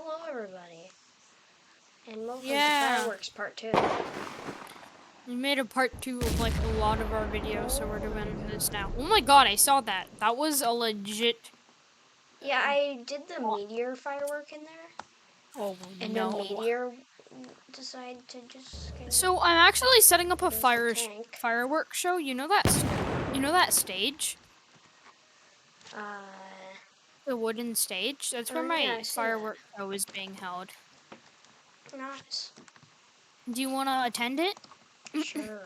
hello everybody. And welcome to Yeah. Fireworks Part 2. We made a part 2 of like a lot of our videos, so we're doing this now. Oh my god, I saw that. That was a legit. Yeah, I did the meteor firework in there. Oh And no. the meteor decided to just kind of So I'm actually setting up a go into the tank. fireworks show. You know that stage? The wooden stage? That's where Oh yeah, my I see fireworks show is being held. that. Nice. Do you want to attend it? Sure.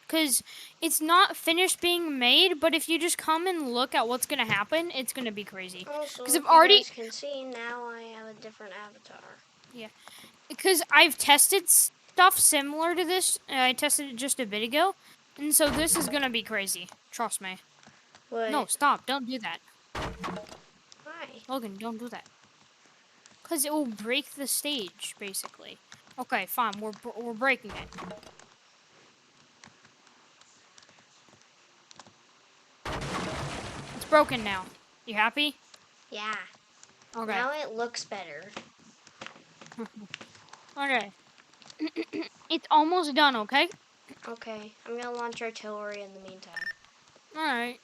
Because it's not finished being made, but if you just come and look at what's going to happen, it's going to be crazy. Also, Because if I've you already... guys can see, now I have a different avatar. Yeah. Because I've tested stuff similar to this. I tested it just a bit ago. And so this is going to be crazy. Trust me. What? No, stop. Don't do that. Why? Logan, don't do that. Because it will break the stage, basically. Okay, fine. We're breaking it. It's broken now. You happy? Yeah. Okay. Now it looks better. Okay. It's almost done, okay? Okay, I'm gonna launch artillery in the meantime. Alright.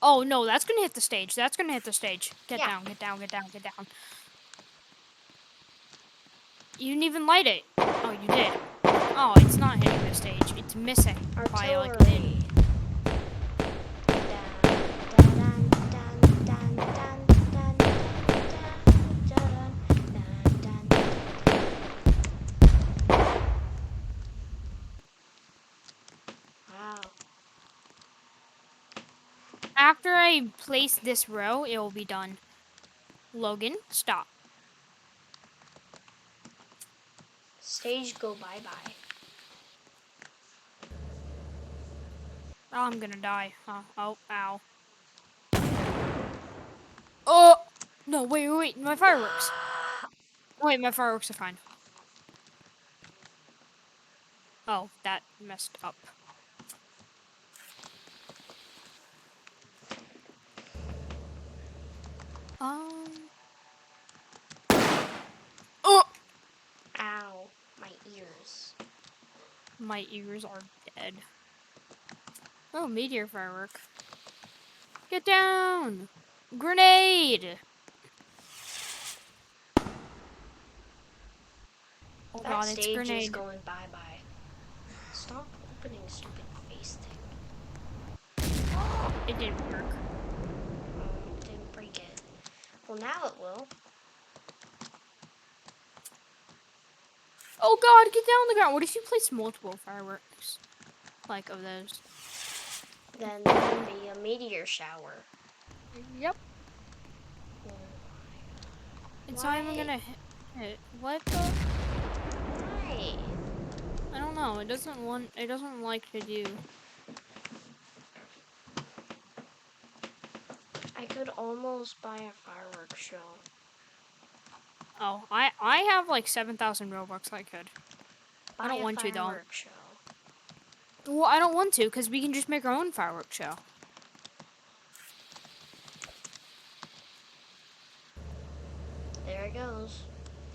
Oh, no, that's gonna hit the stage. That's gonna hit the stage. Get Yeah. down, get down, get down, get down. You didn't even light it. Oh, you did. Oh, it's not hitting the stage. It's missing. Artillery. By, like, in. Wow. After I place this row, it will be done. Logan, stop. Stage go bye-bye. Oh, I'm gonna die. Oh, ow. Oh! No, wait. My fireworks. Wait, my fireworks are fine. Oh, that messed up. Oh! Ow, my ears. My ears are dead. Oh, meteor firework. Get down! Grenade! Oh That god, it's stage grenade. is going bye-bye. Stop opening stupid face thing. It didn't work. Didn't break it. Well, now it will. Oh god, get down on the ground. What if you place multiple fireworks? Like, of those? Then there will be a meteor shower. Yep. Oh It's Why? not even gonna hit. What the? Why? I don't know. It doesn't like to do. I could almost buy a fireworks show. Oh, I have like 7,000 Robux. I could. Buy I don't a want to though. fireworks show. Well, I don't want to because we can just make our own fireworks show. There it goes.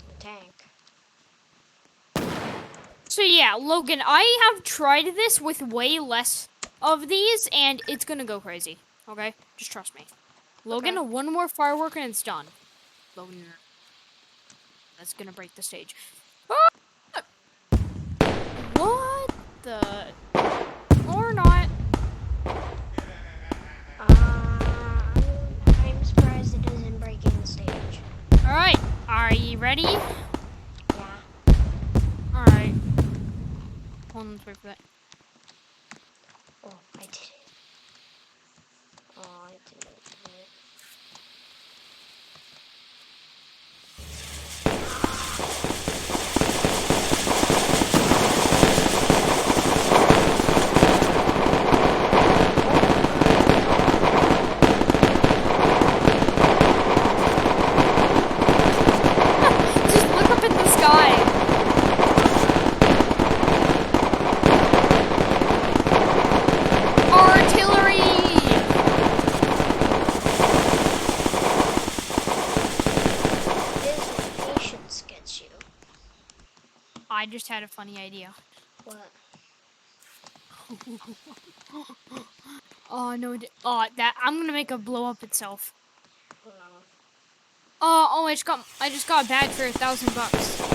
The tank. So yeah, Logan, I have tried this with way less of these, and it's gonna go crazy. Okay, just trust me. Logan, Okay. one more firework and it's done. Logan, that's gonna break the stage. Ah! What the? Or not? I'm surprised it isn't breaking the stage. All right, are you ready? Yeah. All right. Hold on, let's wait for that. Oh, I did it. Oh, I didn't do it. Just look up in the sky. I just had a funny idea. What? Oh no! That I'm gonna make it blow up itself. Oh no. I just got a bag for $1,000.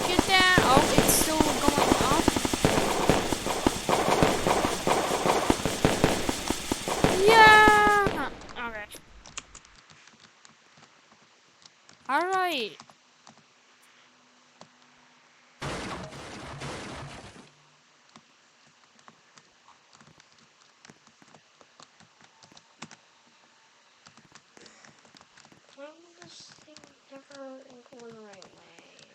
Get that. Oh, it's still going up. Yeah. Okay. All right. Why will this thing never go in the right way?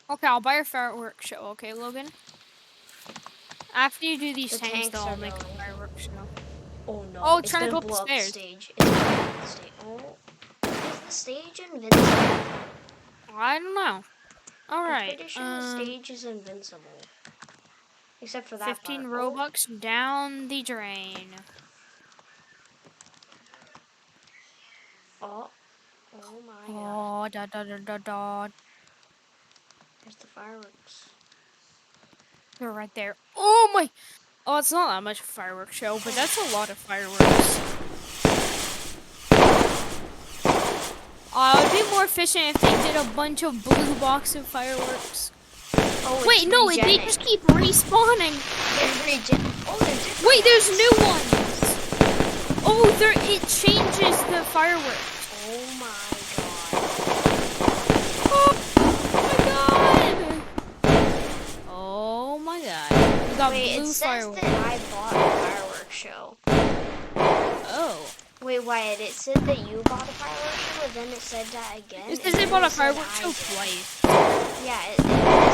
Okay, I'll buy a fireworks show. Okay, Logan. After you do these The tanks, though, tanks I'll are make a going. fireworks show. Oh Oh, no, it's it's trying to gonna go up the blow up the stairs. stage. It's gonna blow up the stage. Oh, is the stage invincible? I don't know. All I'm right. pretty sure the stage is invincible. Except for that 15 part. Oh, Robux down the drain. oh, oh my god. Oh, da da da da da. There's the fireworks. They're right there. Oh my! Oh, it's not that much of a fireworks show, but that's a lot of fireworks. It would be more efficient if they did a bunch of blue box of fireworks. Oh, it's Wait, no, they regenning. just keep respawning. Oh, they're different. Wait, there's new ones. Oh, it changes the fireworks. Oh my Oh my god! Oh my god. We got Wait, blue it says fireworks. that I bought a fireworks show. Oh. Wait, Wyatt, it said that you bought a fireworks show, and then it said that again. It says and they then bought it a said fireworks I show did. twice. Yeah, it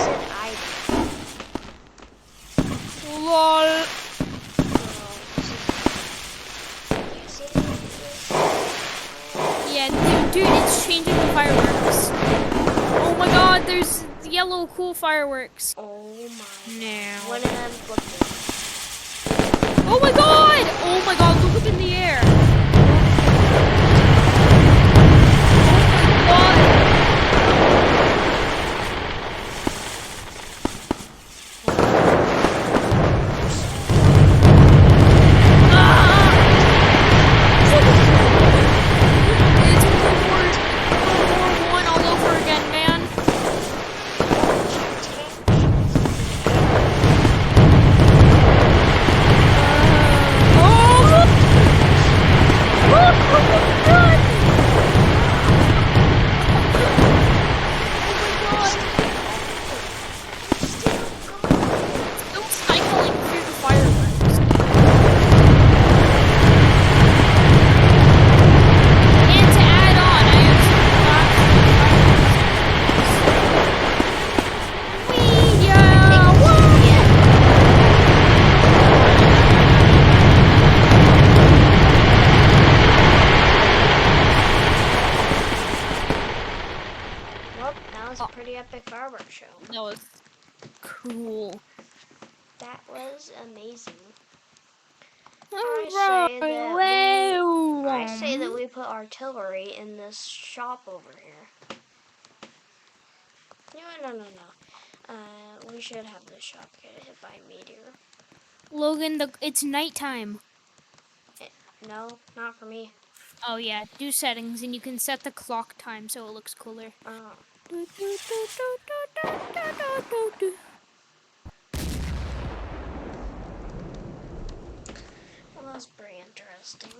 said I did. Lol. You see this? Yeah, dude, it's changing the fireworks. Oh my god, there's yellow cool fireworks. Oh my. No. One of them flipped. Oh my god! Oh my god, look up in the air. Oh my god. It's World War I all over again, man. Still cycling through the fireworks. And to add on, I have some fireworks. Wee, yeah, Well, that was a pretty epic fireworks show. that was cool. That was amazing. Alright, I say that we put artillery in this shop over here. No. We should have this shop get hit by a meteor. Logan, it's nighttime. No, not for me. Oh yeah, do settings and you can set the clock time so it looks cooler. Oh. Well, that's pretty interesting.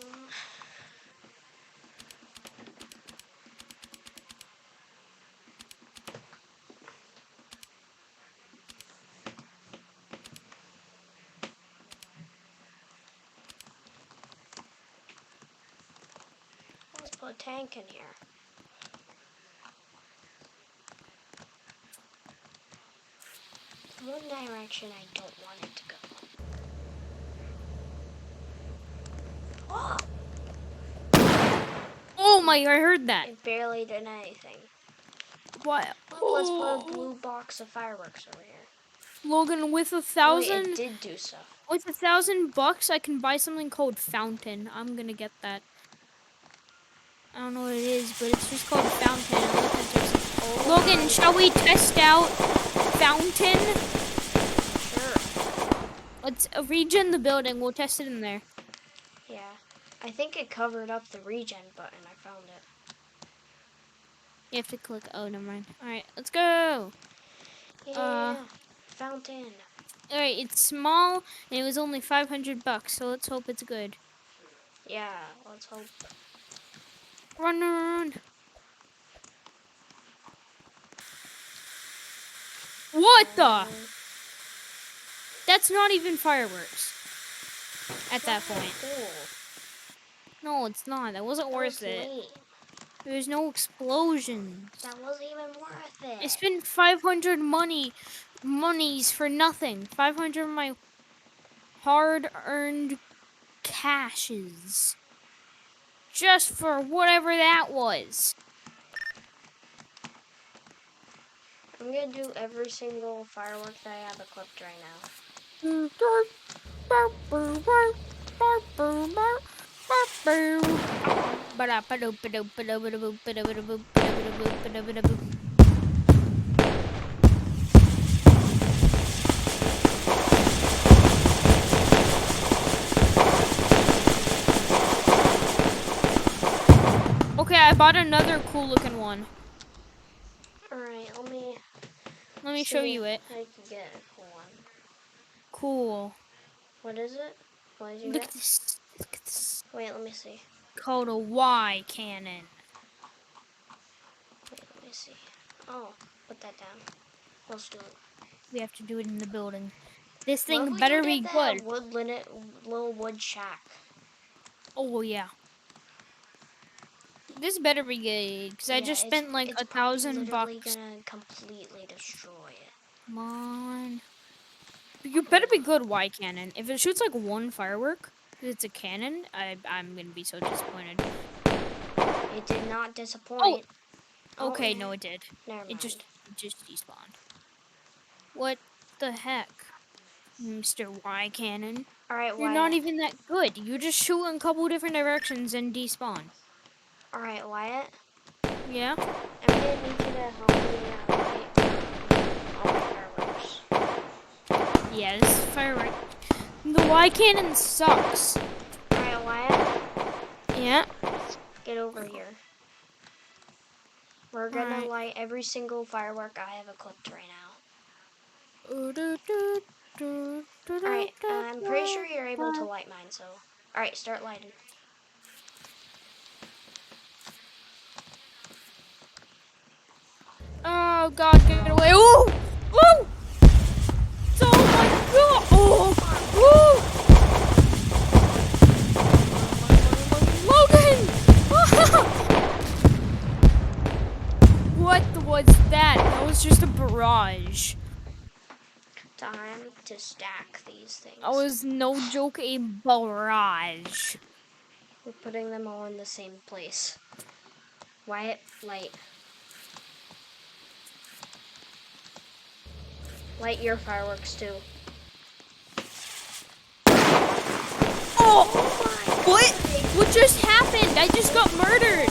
Let's put a tank in here. One direction I don't want it to go. Oh! Oh my, I heard that. It barely did anything. What? Look, let's put a blue box of fireworks over here. Logan, with Wait, it did do stuff. with $1,000, I can buy something called Fountain. I'm gonna get that. I don't know what it is, but it's just called Fountain. Oh Logan, shall we test out Fountain? Sure. Let's regen the building. We'll test it in there. Yeah. I think it covered up the regen button. I found it. You have to click. Oh, never mind. All right, let's go. Yeah. Fountain. All right, it's small and it was only $500, so let's hope it's good. Yeah. Let's hope. Run, run, run. What the? That's not even fireworks. At that point. Cool. No, it's not. That wasn't worth it. Lame. There's no explosions. That wasn't even worth it. I spent 500 monies for nothing. 500 of my hard-earned cashes. Just for whatever that was. I'm gonna do every single firework that I have equipped right now. Okay, I bought another cool looking one. Alright, Let me show you it. I can get a cool one. Cool. What is it? What did you Look get? at this. Look at this. Wait, let me see. Called a Y cannon. Wait, let me see. Oh, put that down. Let's do it. We have to do it in the building. This What thing if we better did be that good. little wood shack? Oh yeah. This better be good, because I just spent like it's $1,000. literally gonna completely destroy it. Come on. You better be good, Y cannon. If it shoots like one firework, 'cause it's a cannon, I'm gonna be so disappointed. It did not disappoint. Oh, okay, no, it did. Never mind. It just despawned. What the heck, Mr. Y cannon? Alright, You're not even that good. You just shoot in a couple different directions and despawn. Alright, Wyatt. Yeah? I'm gonna need you to help me light all my fireworks. Yeah, this is firework. The Y cannon sucks. Alright, Wyatt. Yeah? Get over here. We're gonna light every single firework I have equipped right now. Alright, I'm pretty sure you're able to light mine, so... Alright, start lighting. Oh god, get away. Oh! Oh! Oh my god! Oh! Oh! Logan! What was that? That was just a barrage. Time to stack these things. That was no joke a barrage. We're putting them all in the same place. Wyatt, light. Light your fireworks too. Oh! What? What just happened? I just got murdered.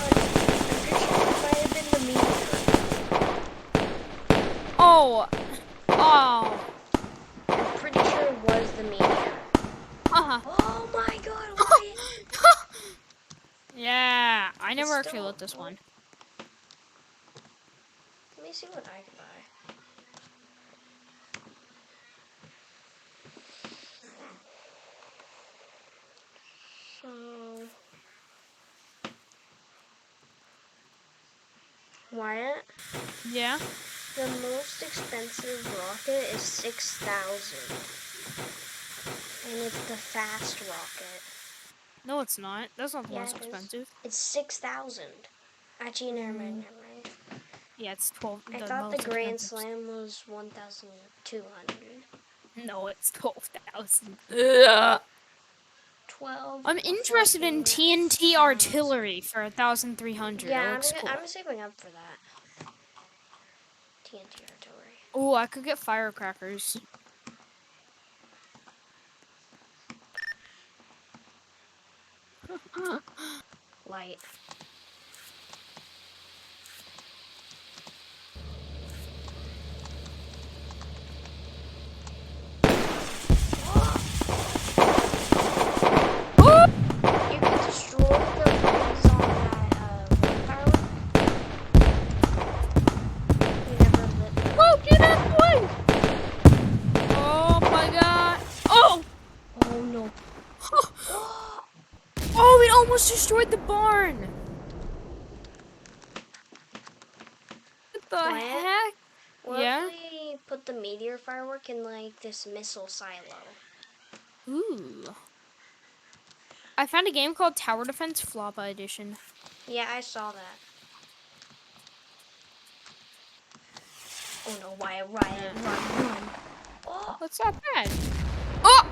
Oh. Oh. I'm pretty sure it was the meteor. Uh-huh. Oh my god, Wyatt. Yeah, I never actually lit this one. Let me see what I can buy. So, Wyatt, Yeah? the most expensive rocket is 6,000. And it's the fast rocket. No, it's not. That's not the most it is. expensive. It's 6,000. Actually, never mind. Yeah, it's 12. I thought the Grand Slam was 1,200. No, it's 12,000. 12. I'm interested in 14, TNT artillery for 1,300. Yeah, cool. I'm saving up for that. TNT artillery. Oh, I could get firecrackers. almost destroyed the barn. What the Plant? heck? What Yeah. if we put the meteor firework in like this missile silo? Ooh. I found a game called Tower Defense Floppa Edition. Yeah, I saw that. Oh no, why, run. Oh, What's that bad? Oh!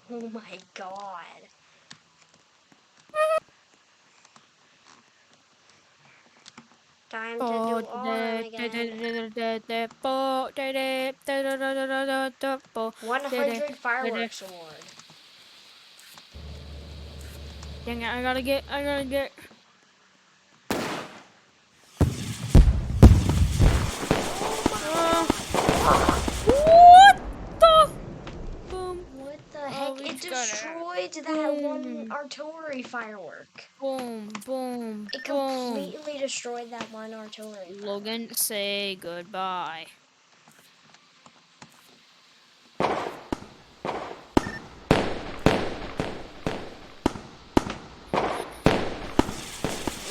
oh my god. Time to do arm again. 100 fireworks award. Dang it, I gotta get. What the? Boom. What the Oh, heck? we It just got it. destroyed that one artillery firework. Boom, boom, It boom. completely destroyed that one artillery firework. Logan, say goodbye.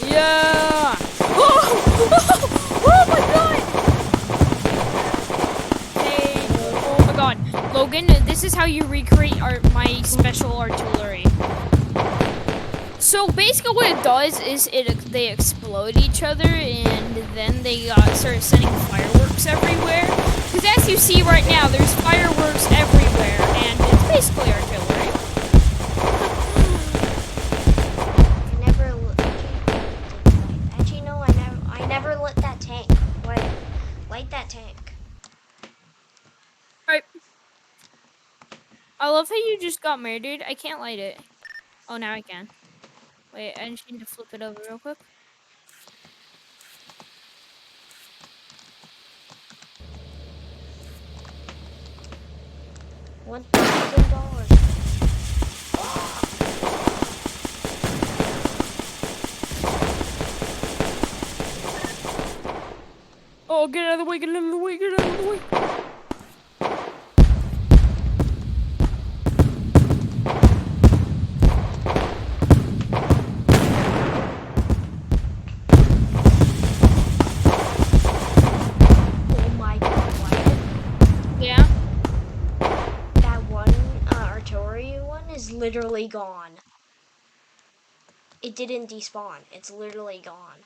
Yeah! Oh my god! Hey, oh my god. Logan, this is how you recreate my special artillery. So basically what it does is they explode each other and then they start sending fireworks everywhere. Because as you see right now, there's fireworks everywhere and it's basically artillery. Actually, no, I never lit that tank. What? Light that tank. Alright. I love how you just got murdered. I can't light it. Oh, now I can. Wait, I just need to flip it over real quick. $1,000. Oh, get out of the way, get out of the way, get out of the way. Oh my god. Yeah? That one artillery one is literally gone. It didn't despawn. It's literally gone.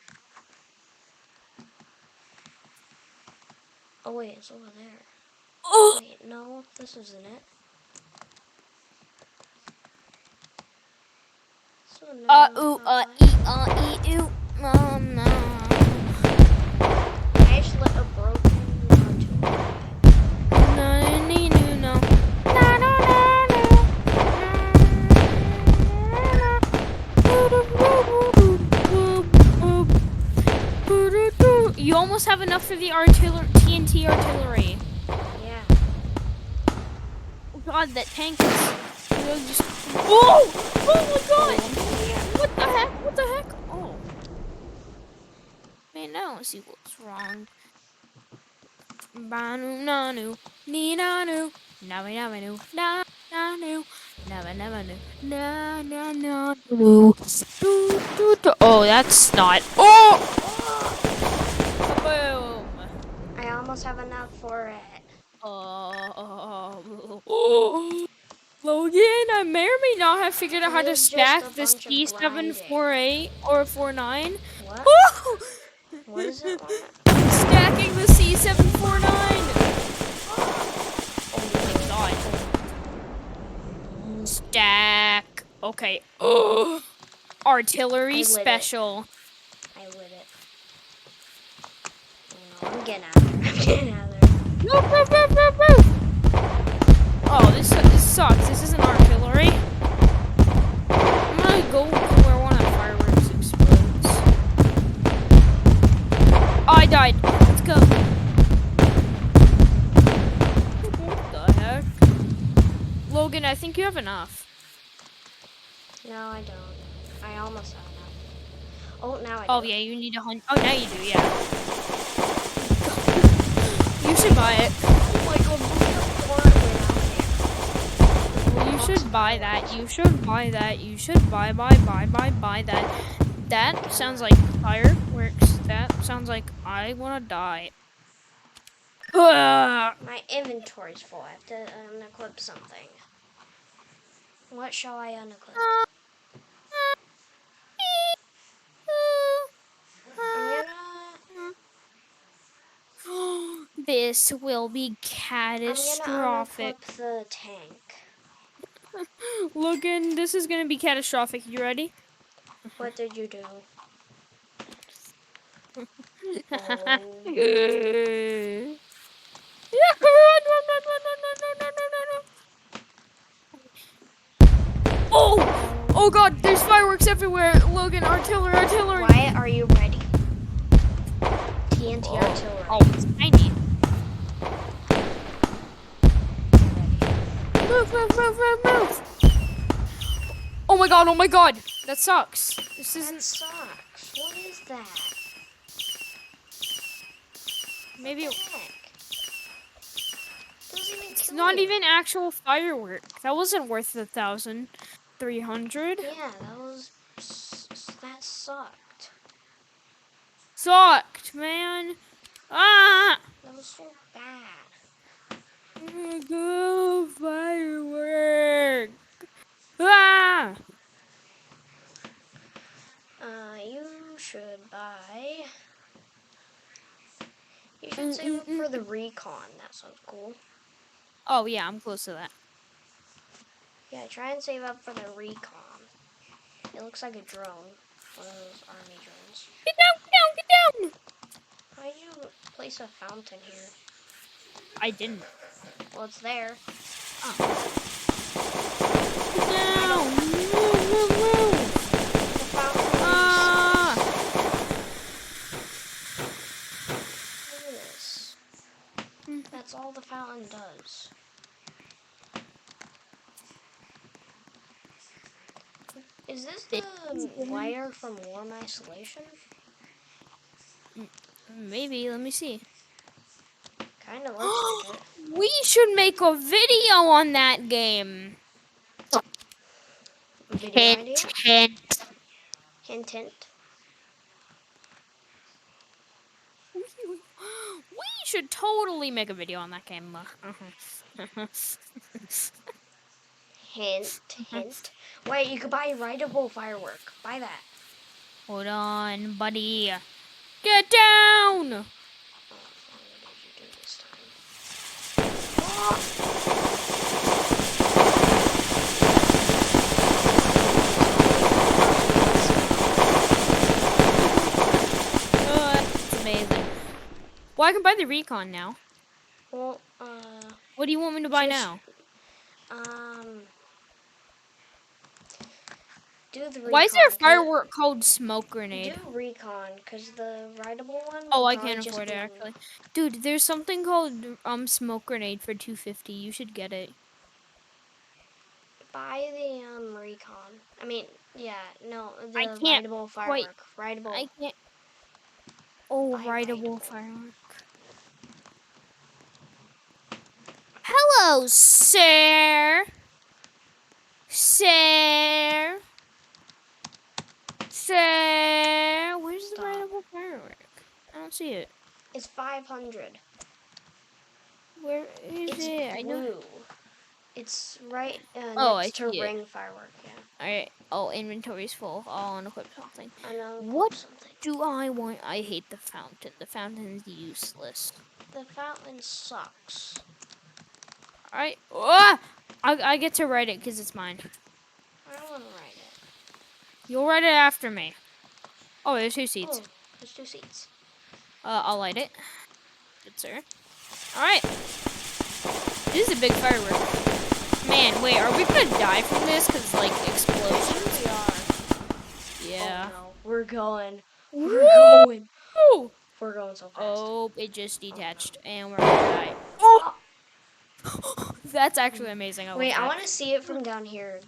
Oh wait, it's over there. Oh! Wait, no, this isn't it. So no, Ooh, ooh. No. I just lit a broken artillery. You almost have enough for the TNT artillery. Yeah. Oh god, that tank is really just. Oh! Oh my god! What the heck? What the heck? Oh. Man, I don't see what's wrong. Banu nanu, ni nanu, navi navanu, na nanu, never never knew, na na na no. Oh, that's not. Oh! Boom! I almost have enough for it. Logan, I may or may not have figured out how to There's stack just a the bunch of C748 or 49. What? Oh! What is it? Stacking the C749. Oh, Stack. Okay. Ugh. Artillery I lit it. special. I lit it. Oh, no, I'm getting out of there. I'm getting out of there. Oh, this sucks. This isn't artillery. I'm gonna go where one of the fireworks explodes. Oh, I died. Let's go. What the heck? Logan, I think you have enough. No, I don't. I almost have enough. Oh, now I do. Oh, yeah, you need 100. Oh, now you do, yeah. You should buy it. Oh my god, look how far it went out there. Well, you should buy that. You should buy that. You should buy that. That sounds like fireworks. That sounds like I wanna die. Ah! My inventory's full. I have to unequip something. What shall I unequip? I'm This will be gonna catastrophic. unequip the tank. Logan, this is gonna be catastrophic. You ready? What did you do? Yeah, Oh. run. Oh god, there's fireworks everywhere. Logan, artillery. Wyatt, are you ready? TNT artillery. Oh, it's tiny. Move. Oh my god. That sucks. This That isn't. sucks. What is that? Maybe What the heck? Doesn't even it's kill not you. even actual firework. That wasn't worth 1,300. Yeah, that sucked. Sucked, man. Ah! That was so bad. Go firework. Ah! You should buy. You should save up for the recon. That sounds cool. Oh yeah, I'm close to that. Yeah, try and save up for the recon. It looks like a drone. One of those army drones. Get down! Why did you place a fountain here? I didn't. Well, it's there. Get down! Move! The fountain. Ah! Look at this. That's all the fountain does. Is this the wire from Warm Isolation? Maybe, let me see. Kind of looks like it. We should make a video on that game. Video idea? Hint. Hint. We should totally make a video on that game. Hint. Wait, you could buy a rideable firework. Buy that. Hold on, buddy. Get down! Oh, what did you do this time? Oh, that's amazing. Well, I can buy the recon now. Well, What do you want me to buy just, now? Do the recon. Why is there a firework called smoke grenade? Do recon, because the rideable one. Oh, I probably can't just afford it be- actually. Dude, there's something called smoke grenade for 250. You should get it. Buy the recon. I mean, yeah, no, the I can't rideable quite- firework. Rideable. I can't. Oh, Buy rideable rideable. firework. Hello, sir. Sir. Where's the Stop. rideable firework? I don't see it. It's 500. Where is It's it? I know. blue. It's right Oh, next to I see it. ring firework. Yeah. Alright. Oh, inventory's full. I'll unequip something. I know. What? Something. Do I want? I hate the fountain. The fountain's useless. The fountain sucks. Alright. Ah! I get to write it because it's mine. I don't want to ride it. You'll write it after me. Oh, there's 2 seats. Oh, there's 2 seats. I'll light it. Good sir. Alright. This is a big firework. Man, wait, are we gonna die from this? Because, like, explosions? We are. Yeah. Oh, no. We're going. Woo! We're going. We're going so fast. Oh, it just detached. And we're gonna die. Oh! That's actually amazing. I Wait, love I that. want to see it from down here.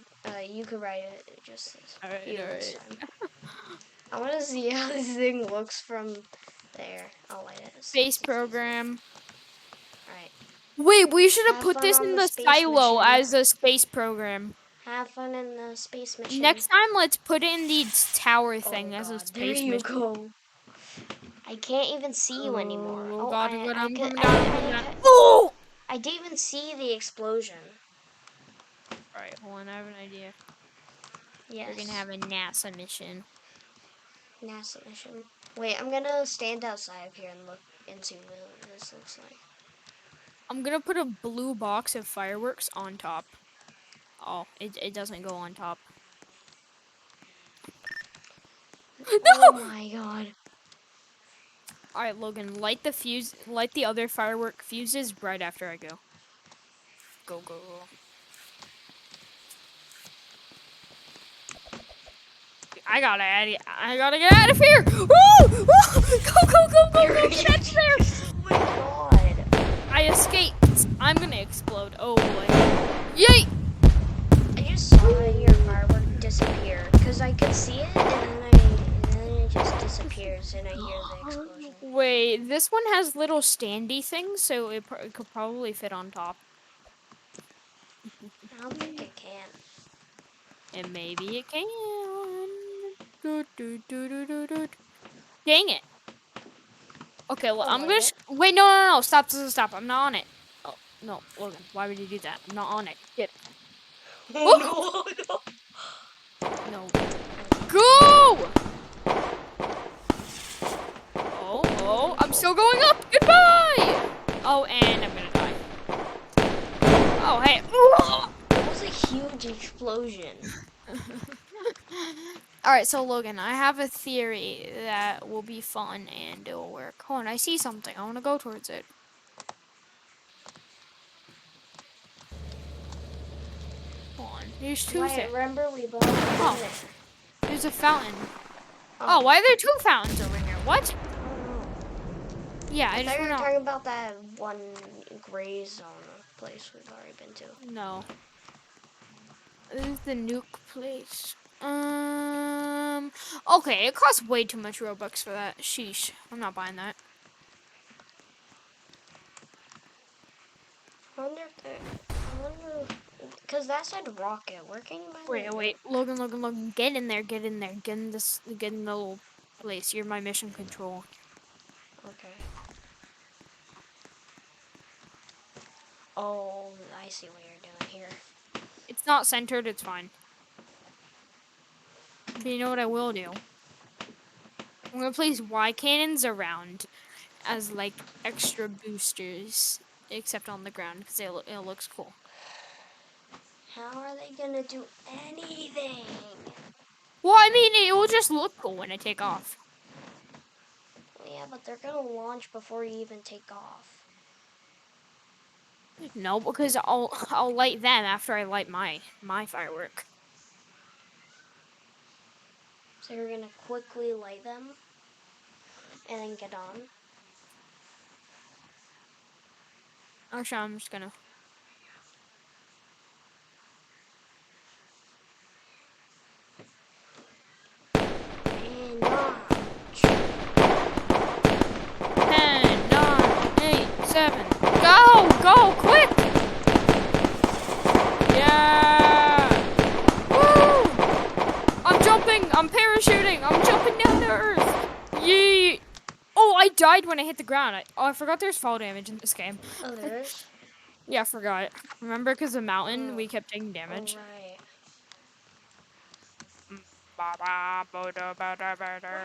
You could ride it just Alright, you this alright. time. I want to see how this thing looks from there. I'll light it. Space program. Alright. Wait, we should have Have put fun this on in the the space silo mission. as a space program. Have fun in the space mission. Next time, let's put it in the tower Oh thing as a god, there space you mission. go. I can't even see you anymore. Oh Oh, god, good, I I'm could, coming down, I'm coming I down. could, Oh! I didn't even see the explosion. Alright, hold on, I have an idea. We're gonna Yes, have a NASA mission. NASA mission. Wait, I'm gonna stand outside of here and look and see what this looks like. I'm gonna put a blue box of fireworks on top. Oh, it doesn't go on top. Oh No! my god. Alright, Logan, light the other firework fuses right after I go. Go, go, go. I gotta get out of here! Woo! Woo! Go, go, go, go, go! Get out of there! Oh my god. I escaped. I'm gonna explode. Oh boy. Yay! I just saw your firework disappear because I could see it and then it just disappears and I hear the explosion. Wait, this one has little standy things, so it could probably fit on top. I don't think it can. And maybe it can. Do, do, do, do, do, do. Dang it. Okay, well, I'll I'm light gonna. it. Wait, no, no, no. Stop, stop, stop. I'm not on it. Oh, no, Logan, why would you do that? I'm not on it. Get it. Oh no! No. Go! Oh, oh, I'm still going up. Goodbye! Oh, and I'm gonna die. Oh, hey. It was a huge explosion. Alright, so Logan, I have a theory that will be fun and it will work. Hold on, I see something. I want to go towards it. Hold on. There's two Why? things. Remember we both been Oh, there. there's a fountain. Oh, Oh, why are there two fountains over here? What? I don't know. Yeah, I I just thought you went were out. talking about that one gray zone place we've already been to. No. This is the nuke place. Okay, it costs way too much Robux for that. Sheesh. I'm not buying that. I wonder if I wonder, because that said rocket. Where can you buy Wait, that? wait. Logan, Logan, Logan. Get in there, get in there. Get in the little place. You're my mission control. Okay. Oh, I see what you're doing here. It's not centered, it's fine. But you know what I will do? I'm gonna place Y cannons around as like extra boosters, except on the ground because it looks cool. How are they gonna do anything? Well, I mean, it will just look cool when I take off. Yeah, but they're gonna launch before you even take off. No, because I'll light them after I light my firework. So you're gonna quickly light them and then get on. Actually, I'm just gonna. And launch. 10, 9, 8, 7. Go! Go! Quick! Yeah! Woo! I'm jumping! I'm parachuting! I'm jumping down to earth! Yeet! Oh, I died when I hit the ground. I forgot there's fall damage in this game. Oh, there is? Yeah, I forgot. Remember, because the mountain, Oh, we kept taking damage. alright. Why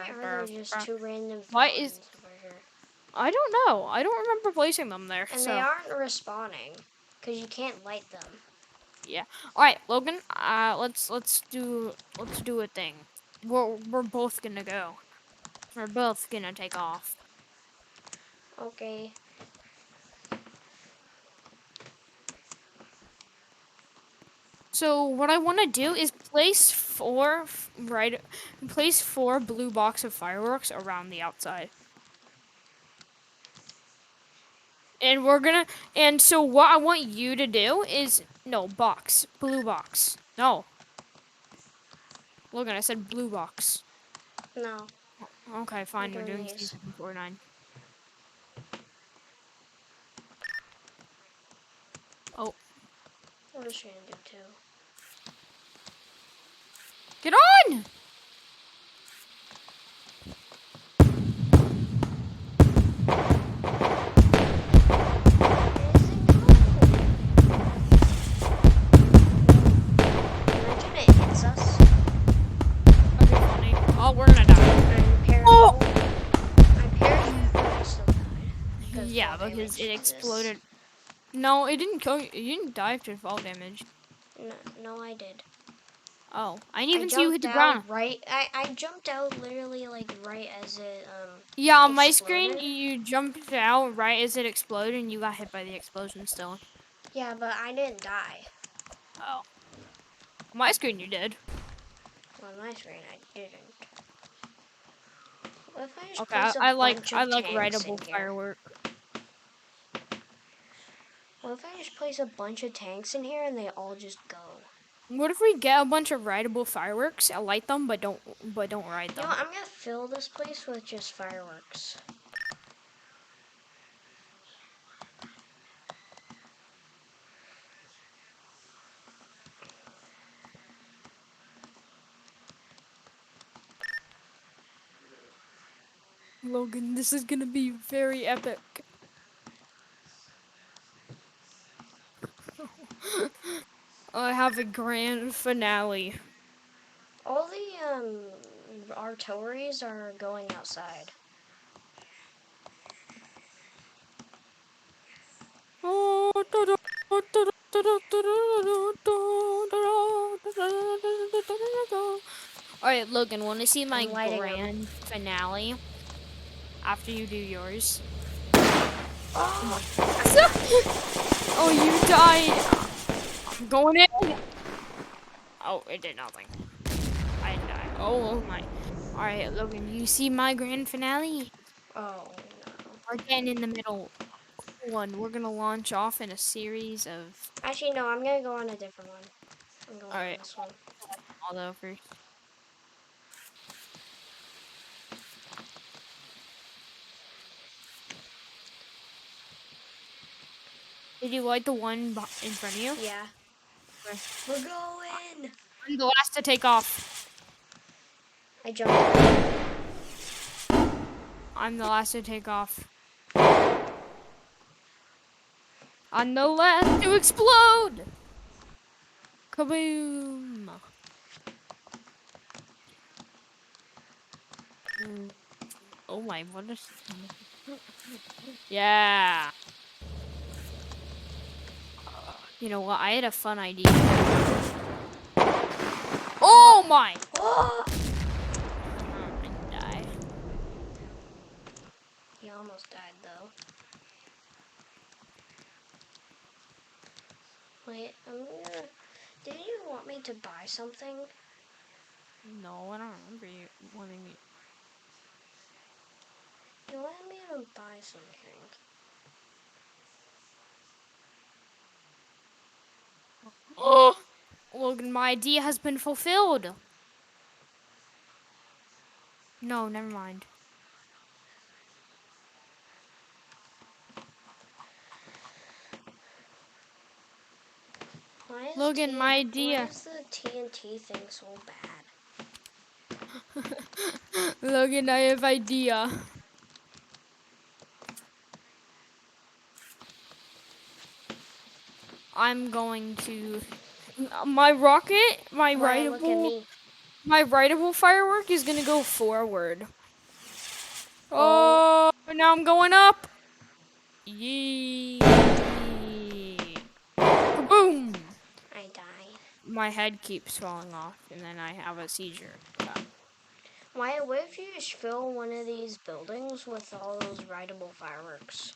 are there just two random Why is... fountains over here? I don't know. I don't remember placing them there, And so... they aren't respawning, because you can't light them. Yeah. All right, Logan. Let's do a thing. We're both gonna go. We're both gonna take off. Okay. So what I want to do is place place 4 blue box of fireworks around the outside. And we're gonna and so what I want you to do is no box, blue box. No. Logan, I said blue box. No. Okay, fine. We're doing doing these. season 49. What is she gonna do too? Get on! Imagine it hits us. That'd be funny. Oh, we're gonna die. Oh! I parachuted, but I still died. Because Yeah, fall because it damage exists. exploded. No, it didn't kill you. You didn't die to fall damage. No, no, I did. Oh, I didn't I even see you hit jumped the out ground. right. I jumped out literally like right as it Yeah, on my screen, exploded. you jumped out right as it exploded, and you got hit by the explosion still. Yeah, but I didn't die. Oh. On my screen, you did. On my screen, I didn't. What if I just Okay, place a bunch I of like tanks rideable in here? firework. What if I just place a bunch of tanks in here and they all just go? What if we get a bunch of rideable fireworks, light them, but don't ride You know them? what, I'm gonna fill this place with just fireworks. Logan, this is gonna be very epic. I have a grand finale. All the artilleries are going outside. Alright, Logan, want to see my I'm lighting them. grand finale after you do yours? Oh, I died. Oh, you died. I'm going in. Oh, it did nothing. I died. Oh my. Alright, Logan, you see my grand finale? Oh no. We're getting in the middle one. We're gonna launch off in a series of. Actually, no, I'm gonna go on a different one. I'm going on Alright, this one. all over. Did you light the one in front of you? Yeah. Okay. We're going! I'm the last to take off. I jumped out. I'm the last to take off. I'm the last to explode! Kaboom! Oh my, what is... Yeah! You know what, I had a fun idea. Oh my! Oh! I die. He almost died though. Wait, I'm gonna... Did you want me to buy something? No, I don't remember you wanting me... You wanted me to buy something. Oh! Logan, my idea has been fulfilled! No, never mind. Logan, my Why idea. is the TNT thing so bad? Logan, I have idea. I'm going to my rocket, Why, look at me. my rideable firework is gonna go forward. Oh, Oh, now I'm going up. Yee. Boom. I died. My head keeps falling off, and then I have a seizure. Why, what if you just fill one of these buildings with all those rideable fireworks?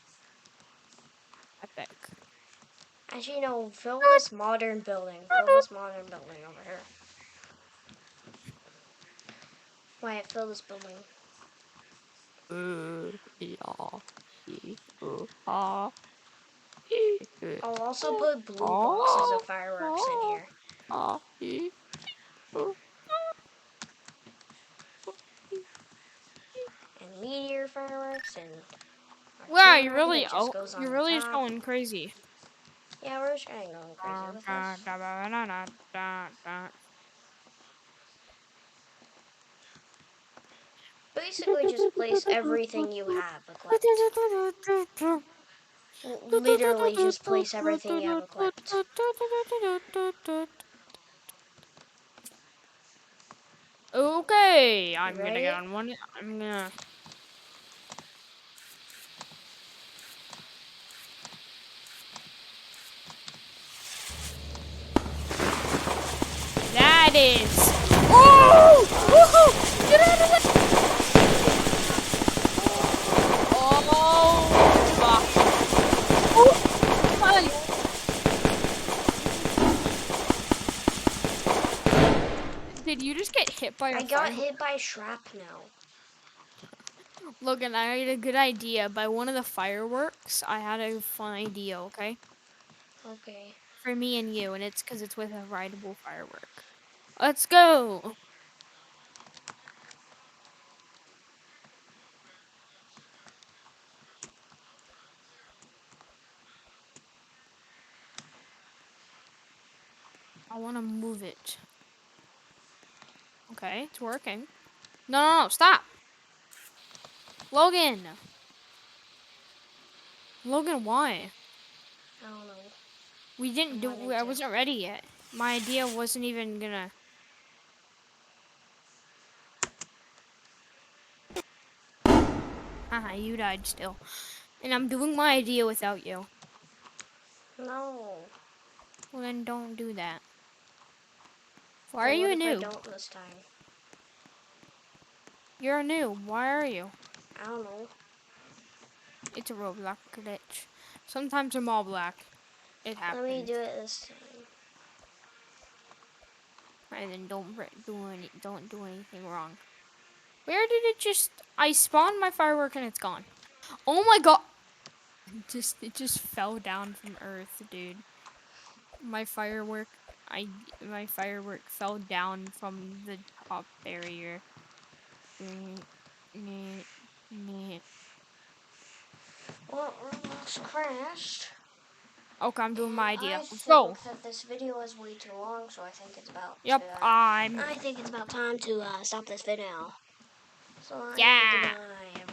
Epic. Actually, no, fill this modern building. Fill this modern building over here. Wyatt, fill this building. I'll also put blue boxes of fireworks in here. And meteor Wow, artillery that just goes on you're the really top. going crazy. Yeah, we're just kind of going crazy with this. Basically, just place everything you have equipped. Literally, just place everything you have equipped. Okay, You I'm gonna get ready? on one. I'm gonna. That is. Oh! Woohoo! Get out of the. Oh, fuck. Oh, my. Did you just get hit by I a got fire? hit by shrapnel. Logan, I had a good idea. By one of the fireworks, I had a fun idea, okay? Okay. For me and you, and it's because it's with a rideable firework. Let's go! I want to move it. Okay, it's working. No, no, no, stop! Logan! Logan, why? I don't know. We I didn't do. wanted I to. wasn't ready yet. My idea wasn't even gonna. Haha, you died still. And I'm doing my idea without you. No. Well, then don't do that. Why are Well, what you if I new? don't this time? You're new. Why are you? I don't know. It's a Roblox glitch. Sometimes I'm all black. It Let me happens. do it this time. And then don't do anything wrong. Where did it just? I spawned my firework and it's gone. Oh my god! It just fell down from Earth, dude. My firework, my firework fell down from the top barrier. Mm, mm, mm. Well, Roblox crashed. Okay, I'm doing And my I idea. Let's go. think that this video is way too long, so I think it's about Yep, I'm. I think it's about time to stop this video. So, Yeah. goodbye,